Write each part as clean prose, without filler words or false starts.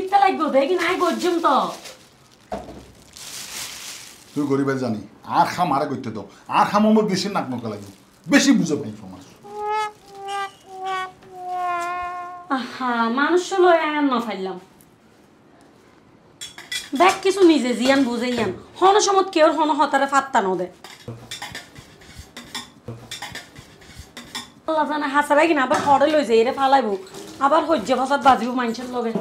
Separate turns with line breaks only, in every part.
কিতা লাগবে দেখি নাই গজ্জম তো
তুই গরিবের জানি আর খাম আরে করতে দাও আর খাম আমার বেশি নাক নকা লাগবে বেশি বুঝে পাই তোমার
আহা মানুষ লয় আয়ান না ফাইলাম দেখ কিছু নিজে জিয়ান বুঝাইয়ান হন সমত কেউ হন হতারে ফাত্তা ন দে আল্লাহ জানে হাসারাই কিনা আবার হরে লই যাই রে ফালাইবো আবার হজ্জে ফসাদ বাজিব মানুষের লগে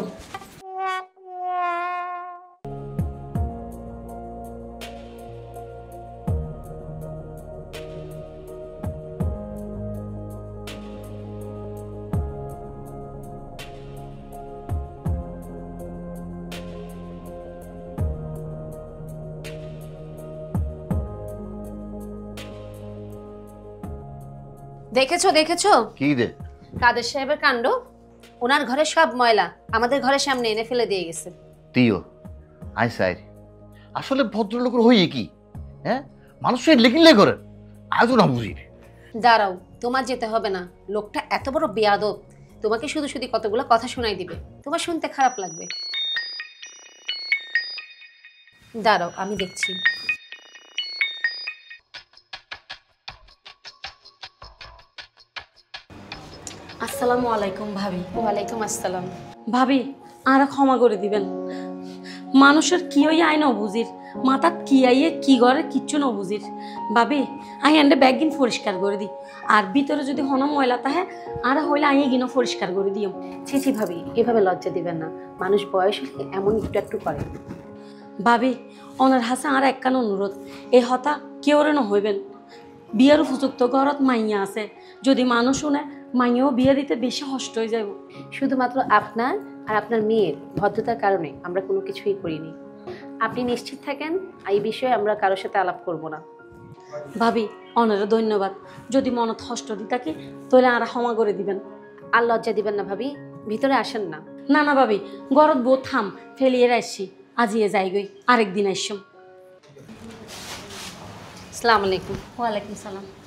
দেখেছো দেখেছো
কি রে
কাদের সাহেবের কাণ্ড ওনার ঘরে সব ময়লা আমাদের ঘরের সামনে এনে ফেলে দিয়ে গেছে
তুইও আই সাই আসলে ভদ্রলোকের হইয়ে কি হ্যাঁ মানুষের লেকিনলে করে আজও না বুঝি
দাঁড়াও তোমার যেতে হবে না লোকটা এত বড় বেয়াদব তোমাকে শুধু শুধু কতগুলো কথা শোনাই দিবে তোমার শুনতে খারাপ লাগবে দাঁড়াও আমি দেখছি
আসসালামু আলাইকুম ভাবি
ওয়ালাইকুম আসসালাম
ভাবি আর ক্ষমা করে দিবেন মানুষের কি ওই আইন বুঝির মাথাত কি আইয়ে কি করে কিচ্ছু ন বুঝির ভাবি আই এন্ডে ব্যাগিন পরিষ্কার করে দি আর ভিতরে যদি হন ময়লা তাহে আর হইলে আইয়ে গিনো পরিষ্কার করে দিও
ছি ভাবি এভাবে লজ্জা দিবেন না মানুষ বয়স হলে এমন একটু একটু করে
ভাবি ওনার হাসে আর একখান অনুরোধ এই হতা কেউরে ন হইবেন বিয়ের উপযুক্ত ঘরত মাইয়া আছে যদি মানুষ শুনে মাইয়াও বিয়ে দিতে বেশি কষ্ট হয়ে যাব
শুধুমাত্র আপনার আর আপনার মেয়ের ভদ্রতার কারণে আমরা কোনো কিছুই করিনি আপনি নিশ্চিত থাকেন এই বিষয়ে আমরা কারোর সাথে আলাপ করব না
ভাবি অনেরও ধন্যবাদ যদি মনত কষ্ট দি থাকি তাহলে আর ক্ষমা করে দিবেন
আর লজ্জা দিবেন না ভাবি ভিতরে আসেন না
না না ভাবি গরত বউ থাম ফেলিয়ে আসছি আজিয়ে যাই গই আরেকদিন আসছম
আসসালামু আলাইকুম
ওয়ালাইকুম সালাম